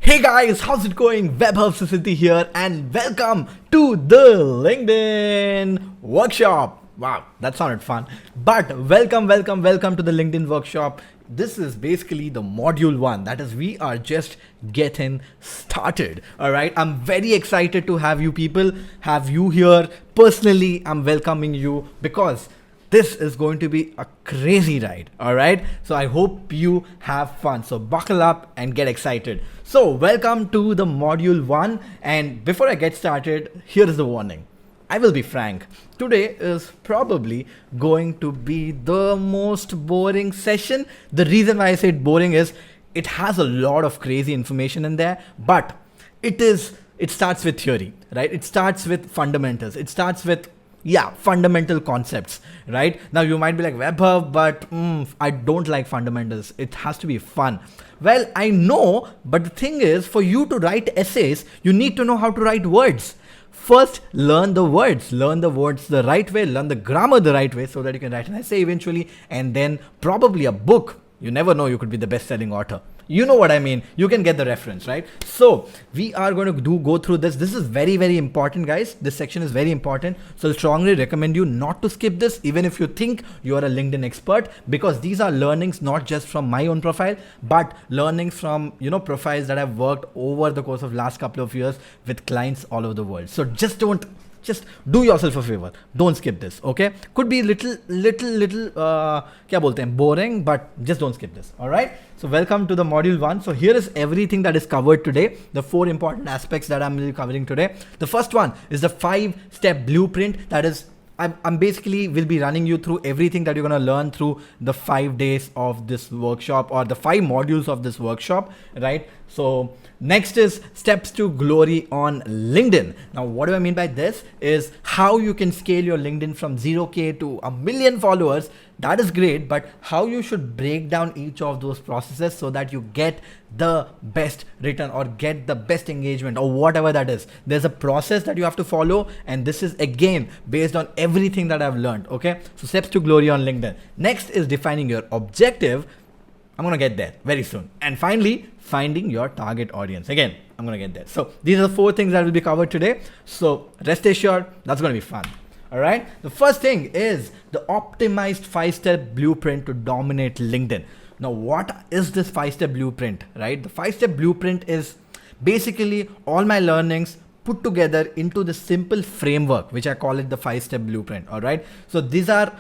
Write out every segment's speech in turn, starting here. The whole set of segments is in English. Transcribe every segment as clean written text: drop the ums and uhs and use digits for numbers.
Hey guys, how's it going? Webhub Society here and welcome to the LinkedIn workshop. Wow, that sounded fun. But welcome to the LinkedIn workshop. This is basically the module 1. That is, we are just getting started. All right. I'm very excited to have you people, have you here. Personally, I'm welcoming you because this is going to be a crazy ride. All right. So I hope you have fun. So buckle up and get excited. So welcome to the module 1. And before I get started, here is the warning. I will be frank. Today is probably going to be the most boring session. The reason why I said boring is it has a lot of crazy information in there, but it starts with theory, right? It starts with fundamentals. It starts with fundamental concepts, right? Now you might be like, Webhub, but I don't like fundamentals. It has to be fun. Well, I know, but the thing is, for you to write essays, you need to know how to write words. First, learn the words the right way, learn the grammar the right way so that you can write an essay eventually, and then probably a book. You never know, you could be the best-selling author. You know what I mean? You can get the reference, right? So we are going to go through this. This is very, very important, guys. This section is very important. So I strongly recommend you not to skip this, even if you think you are a LinkedIn expert, because these are learnings not just from my own profile, but learnings from, profiles that I've worked over the course of last couple of years with clients all over the world. So just do yourself a favor. Don't skip this, okay? Could be little, boring, but just don't skip this, all right? So welcome to the module 1. So here is everything that is covered today. The 4 important aspects that I'm covering today. The first one is the 5-step blueprint. That is, I'm basically will be running you through everything that you're going to learn through the 5 days of this workshop, or the 5 modules of this workshop, right? So next is steps to glory on LinkedIn. Now, what do I mean by this is how you can scale your LinkedIn from 0K to 1 million followers. That is great, but how you should break down each of those processes so that you get the best return or get the best engagement or whatever that is. There's a process that you have to follow, and this is again based on everything that I've learned. Okay, so steps to glory on LinkedIn. Next is defining your objective. I'm gonna get there very soon. And finally, finding your target audience. Again, I'm gonna get there. So these are the 4 things that will be covered today. So rest assured, that's gonna be fun. All right. The first thing is the optimized 5-step blueprint to dominate LinkedIn. Now, what is this 5-step blueprint, right? The 5-step blueprint is basically all my learnings put together into the simple framework, which I call it the 5-step blueprint. All right. So these are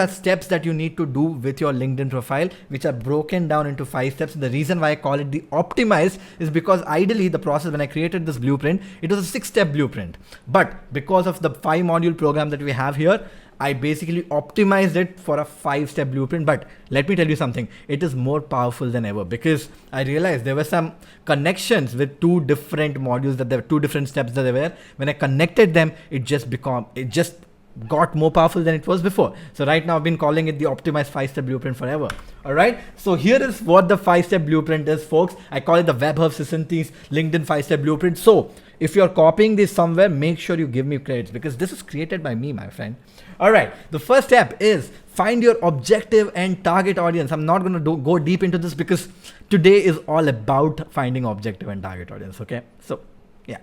steps that you need to do with your LinkedIn profile, which are broken down into 5 steps. The reason why I call it the optimized is because ideally the process, when I created this blueprint, it was a 6-step blueprint. But because of the 5-module program that we have here, I basically optimized it for a 5-step blueprint. But let me tell you something, it is more powerful than ever, because I realized there were some connections with 2 different modules, that there were 2 different steps that there were. When I connected them, it just got more powerful than it was before. So right now I've been calling it the optimized 5-step blueprint forever. All right. So here is what the 5-step blueprint is, folks. I call it the Webhub Society's LinkedIn 5-step blueprint. So if you're copying this somewhere, make sure you give me credits, because this is created by me, my friend. All right. The first step is find your objective and target audience. I'm not going to go deep into this because today is all about finding objective and target audience. Okay. So yeah.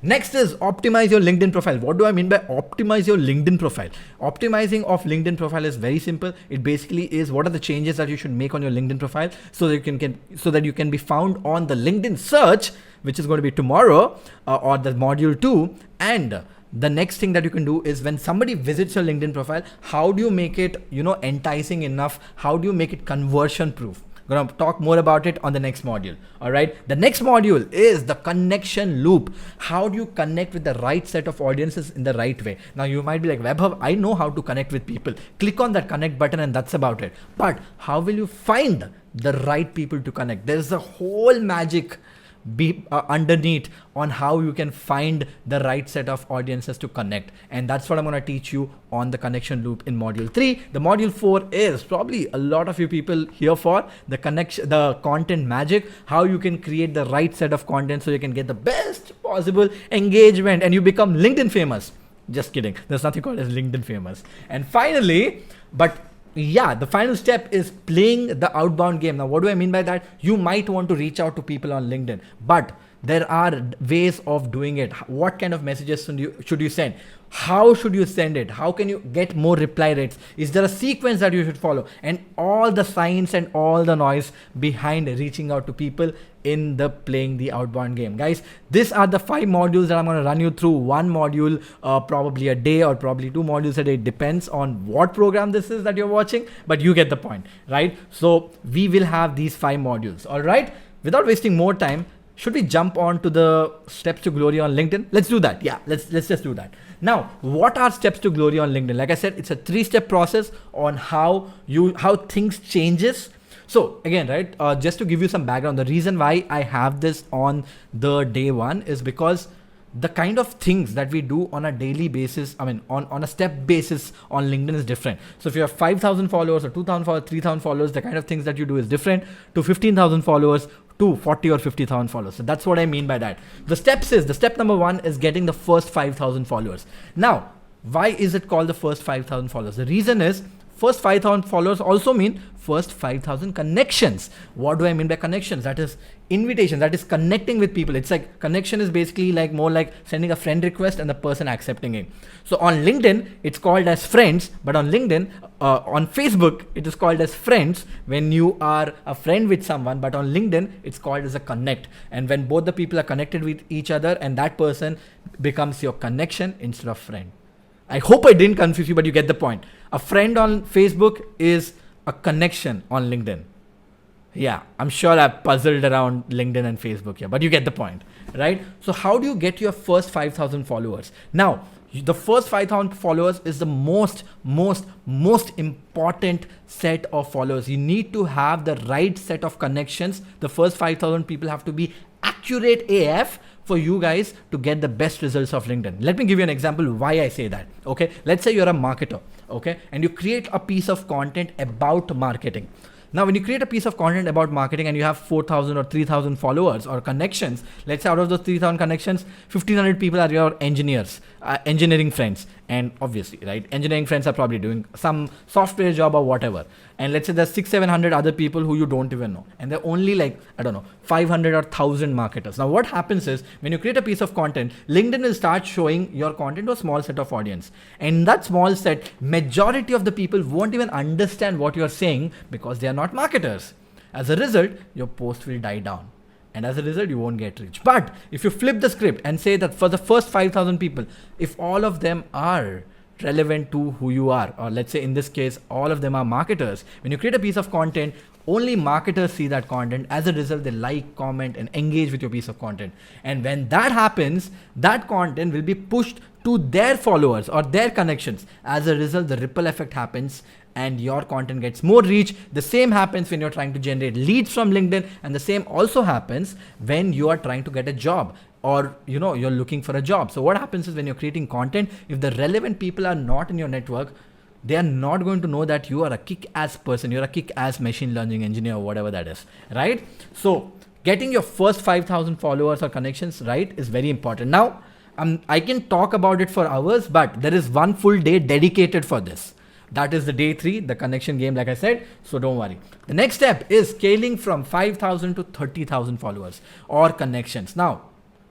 Next is optimize your LinkedIn profile. What do I mean by optimize your LinkedIn profile? Optimizing of LinkedIn profile is very simple. It basically is what are the changes that you should make on your LinkedIn profile so that you can be found on the LinkedIn search, which is going to be tomorrow, or the module 2. And the next thing that you can do is when somebody visits your LinkedIn profile, how do you make it, enticing enough? How do you make it conversion proof? I'm going to talk more about it on the next module. All right. The next module is the connection loop. How do you connect with the right set of audiences in the right way? Now you might be like, Webhub, I know how to connect with people. Click on that connect button and that's about it. But how will you find the right people to connect? There's a whole magic underneath on how you can find the right set of audiences to connect, and that's what I'm going to teach you on the connection loop in module 3. The module 4 is probably a lot of you people here for the content magic, how you can create the right set of content so you can get the best possible engagement and you become LinkedIn famous. Just kidding, there's nothing called as LinkedIn famous. And finally, but yeah, the final step is playing the outbound game. Now, what do I mean by that? You might want to reach out to people on LinkedIn, but there are ways of doing it. What kind of messages should you send? How should you send it? How can you get more reply rates? Is there a sequence that you should follow? And all the science and all the noise behind reaching out to people in the playing the outbound game. Guys, these are the 5 modules that I'm going to run you through. One module probably a day, or probably 2 modules a day. It depends on what program this is that you're watching, but you get the point, right? So we will have these 5 modules. All right. Without wasting more time, should we jump on to the steps to glory on LinkedIn? Let's do that. Yeah, let's just do that. Now, what are steps to glory on LinkedIn? Like I said, it's a 3-step process on how things changes. So again, right, just to give you some background, the reason why I have this on the day 1 is because the kind of things that we do on a daily basis, I mean, on a step basis on LinkedIn is different. So if you have 5,000 followers or 2,000 followers, 3,000 followers, the kind of things that you do is different to 15,000 followers to 40 or 50,000 followers. So that's what I mean by that. The step number 1 is getting the first 5,000 followers. Now, why is it called the first 5,000 followers? The reason is first 5,000 followers also mean first 5,000 connections. What do I mean by connections? That is invitation, that is connecting with people. It's like connection is basically like more like sending a friend request and the person accepting it. So on LinkedIn, it's called as friends, but on LinkedIn, on Facebook, it is called as friends when you are a friend with someone, but on LinkedIn, it's called as a connect. And when both the people are connected with each other and that person becomes your connection instead of friend. I hope I didn't confuse you, but you get the point. A friend on Facebook is a connection on LinkedIn. Yeah, I'm sure I've puzzled around LinkedIn and Facebook here, but you get the point, right? So how do you get your first 5,000 followers? Now, the first 5,000 followers is the most important set of followers. You need to have the right set of connections. The first 5,000 people have to be accurate AF for you guys to get the best results of LinkedIn. Let me give you an example why I say that. Okay, let's say you're a marketer, okay, and you create a piece of content about marketing. Now, when you create a piece of content about marketing and you have 4,000 or 3,000 followers or connections, let's say out of those 3,000 connections, 1,500 people are your engineers, engineering friends. And obviously, right, engineering friends are probably doing some software job or whatever. And let's say there's 600-700 other people who you don't even know. And they're only like, I don't know, 500 or 1,000 marketers. Now, what happens is when you create a piece of content, LinkedIn will start showing your content to a small set of audience. And that small set, majority of the people won't even understand what you're saying because they are not marketers. As a result, your post will die down. And as a result, you won't get reach. But if you flip the script and say that for the first 5,000 people, if all of them are relevant to who you are, or let's say in this case, all of them are marketers, when you create a piece of content, only marketers see that content. As a result, they like, comment, and engage with your piece of content. And when that happens, that content will be pushed to their followers or their connections. As a result, the ripple effect happens and your content gets more reach. The same happens when you're trying to generate leads from LinkedIn, and the same also happens when you are trying to get a job, or you're looking for a job. So what happens is when you're creating content, if the relevant people are not in your network, they are not going to know that you are a kick-ass person, you're a kick-ass machine learning engineer or whatever that is, right? So getting your first 5,000 followers or connections right is very important. Now, I can talk about it for hours, but there is one full day dedicated for this. That is the day 3, the connection game, like I said. So don't worry. The next step is scaling from 5,000 to 30,000 followers or connections. Now,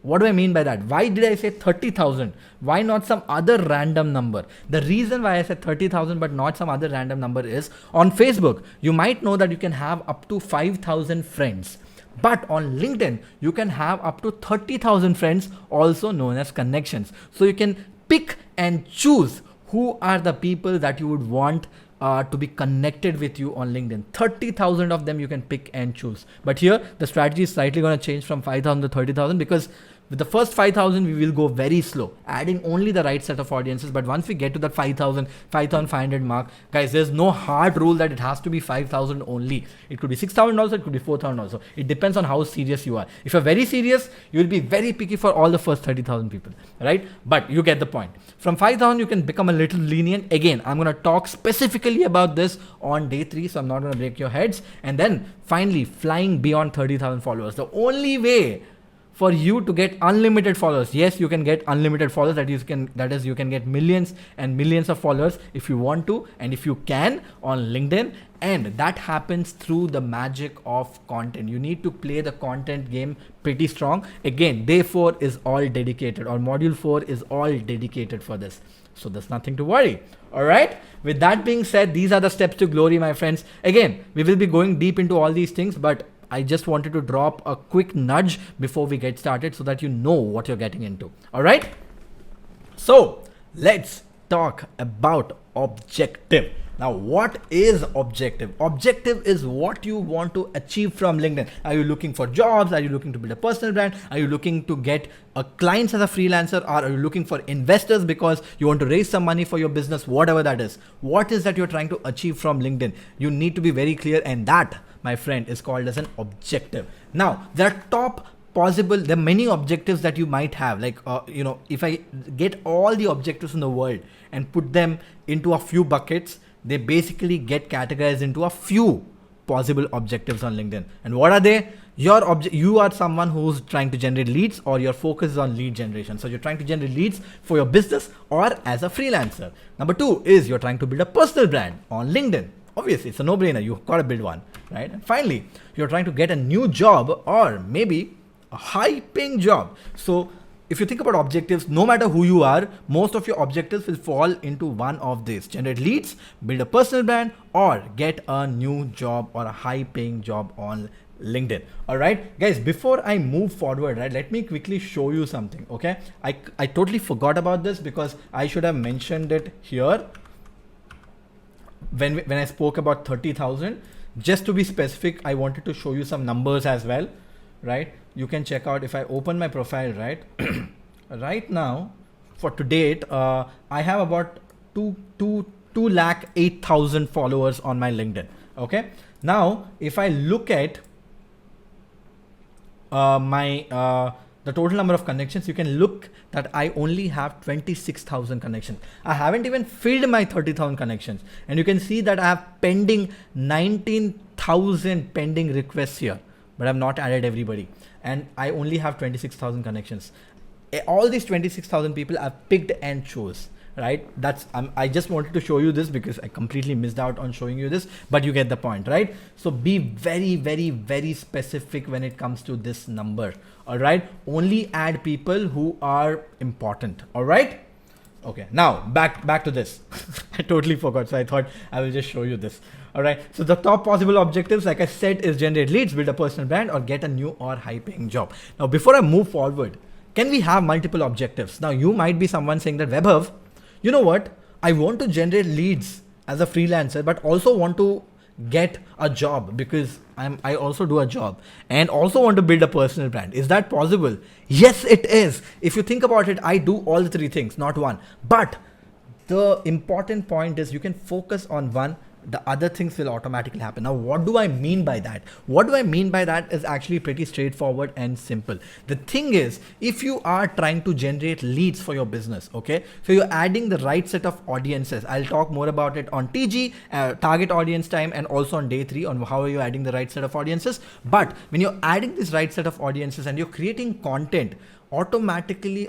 what do I mean by that? Why did I say 30,000? Why not some other random number? The reason why I said 30,000 but not some other random number is on Facebook, you might know that you can have up to 5,000 friends. But on LinkedIn, you can have up to 30,000 friends, also known as connections. So you can pick and choose who are the people that you would want to be connected with you on LinkedIn. 30,000 of them you can pick and choose. But here, the strategy is slightly going to change from 5,000 to 30,000 because with the first 5,000, we will go very slow, adding only the right set of audiences. But once we get to that 5,000, 5,500 mark, guys, there's no hard rule that it has to be 5,000 only. It could be 6,000 also, it could be 4,000 also. It depends on how serious you are. If you're very serious, you will be very picky for all the first 30,000 people, right? But you get the point. From 5,000, you can become a little lenient. Again, I'm going to talk specifically about this on day 3, so I'm not going to break your heads. And then finally, flying beyond 30,000 followers. The only way for you to get unlimited followers. Yes, you can get unlimited followers, that is you can get millions and millions of followers if you want to and if you can on LinkedIn, and that happens through the magic of content. You need to play the content game pretty strong. Again, day 4 is all dedicated, or module 4 is all dedicated for this, so there's nothing to worry. All right, with that being said, these are the steps to glory, my friends. Again, we will be going deep into all these things, but I just wanted to drop a quick nudge before we get started so that you know what you're getting into. All right. So let's talk about objective. Now, what is objective? Objective is what you want to achieve from LinkedIn. Are you looking for jobs? Are you looking to build a personal brand? Are you looking to get clients as a freelancer? Or are you looking for investors because you want to raise some money for your business? Whatever that is. What is that you're trying to achieve from LinkedIn? You need to be very clear, and that, my friend, is called as an objective. Now, there are many objectives that you might have, like if I get all the objectives in the world and put them into a few buckets, they basically get categorized into a few possible objectives on LinkedIn. And what are they? You are someone who's trying to generate leads, or your focus is on lead generation. So you're trying to generate leads for your business or as a freelancer. Number 2 is you're trying to build a personal brand on LinkedIn. Obviously, it's a no-brainer. You've got to build one, right? And finally, you're trying to get a new job, or maybe a high-paying job. So if you think about objectives, no matter who you are, most of your objectives will fall into one of these: generate leads, build a personal brand, or get a new job or a high-paying job on LinkedIn. All right, guys, before I move forward, right, let me quickly show you something. Okay, I totally forgot about this because I should have mentioned it here when I spoke about 30,000. Just to be specific, I wanted to show you some numbers as well, right? You can check out if I open my profile, right? Right now, for to date, I have about 208,000 followers on my LinkedIn. Okay. Now, if I look at the total number of connections, you can look that I only have 26,000 connections. I haven't even filled my 30,000 connections. And you can see that I have pending 19,000 pending requests here, but I've not added everybody. And I only have 26,000 connections. All these 26,000 people I've picked and chose, right? I just wanted to show you this because I completely missed out on showing you this, but you get the point, right? So be very, very, very specific when it comes to this number. All right. Only add people who are important. All right. Okay. Now back to this. I totally forgot. So I thought I will just show you this. All right. So the top possible objectives, like I said, is generate leads, build a personal brand, or get a new or high paying job. Now, before I move forward, can we have multiple objectives? Now, you might be someone saying that, Vaibhav, you know what? I want to generate leads as a freelancer, but also want to get a job because I also do a job and also want to build a personal brand. Is that possible? Yes, it is. If you think about it, I do all the 3 things, not one. But the important point is you can focus on one. The other things will automatically happen. Now, what do I mean by that? What do I mean by that is actually pretty straightforward and simple. The thing is, if you are trying to generate leads for your business, okay, so you're adding the right set of audiences. I'll talk more about it on TG, target audience time, and also on day 3 on how are you adding the right set of audiences. But when you're adding this right set of audiences and you're creating content, automatically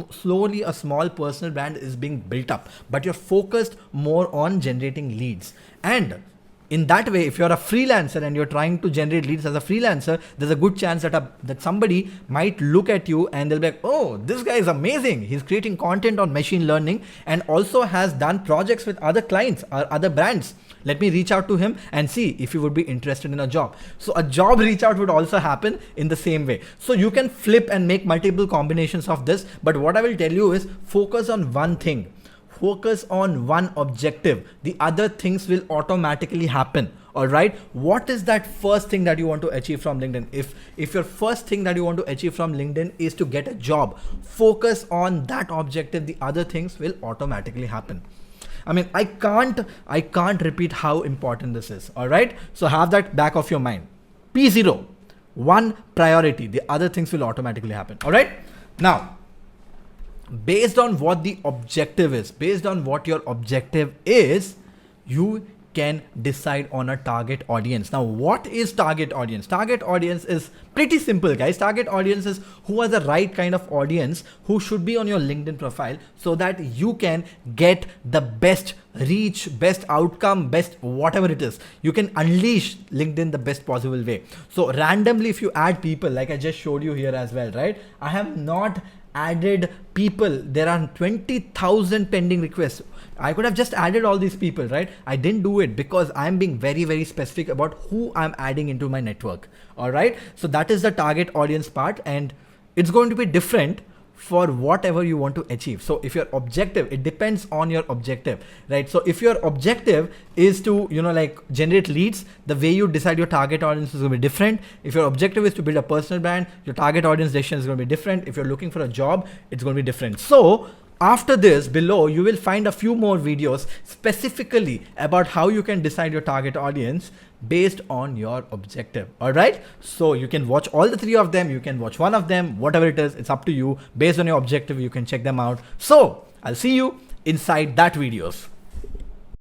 slowly a small personal brand is being built up, but you're focused more on generating leads. And in that way, if you're a freelancer and you're trying to generate leads as a freelancer, there's a good chance that somebody might look at you and they'll be like, oh, this guy is amazing. He's creating content on machine learning and also has done projects with other clients or other brands. Let me reach out to him and see if he would be interested in a job. So a job reach out would also happen in the same way. So you can flip and make multiple combinations of this. But what I will tell you is focus on one thing. Focus on one objective. The other things will automatically happen. All right. What is that first thing that you want to achieve from LinkedIn? If your first thing that you want to achieve from LinkedIn is to get a job, focus on that objective. The other things will automatically happen. I mean, I can't repeat how important this is. All right. So have that back of your mind. P0, one priority. The other things will automatically happen. All right. Now, based on what the objective is, based on what your objective is, you can decide on a target audience. Now, what is target audience? Target audience is Pretty simple, guys. Target audience is who are the right kind of audience who should be on your LinkedIn profile so that you can get the best reach, best outcome, best whatever it is. You can unleash LinkedIn the best possible way. So randomly, if you add people, like I just showed you here as well, right? I have not added people. There are 20,000 pending requests. I could have just added all these people, right? I didn't do it because I'm being very, very specific about who I'm adding into my network. All right. So that is the target audience part, and it's going to be different for whatever you want to achieve. So if your objective, it depends on your objective, right? So if your objective is to, like generate leads, the way you decide your target audience is going to be different. If your objective is to build a personal brand, your target audience decision is going to be different. If you're looking for a job, it's going to be different. So after this, below, you will find a few more videos specifically about how you can decide your target audience based on your objective. All right. So you can watch all the 3 of them. You can watch one of them, whatever it is. It's up to you. Based on your objective, you can check them out. So I'll see you inside that videos.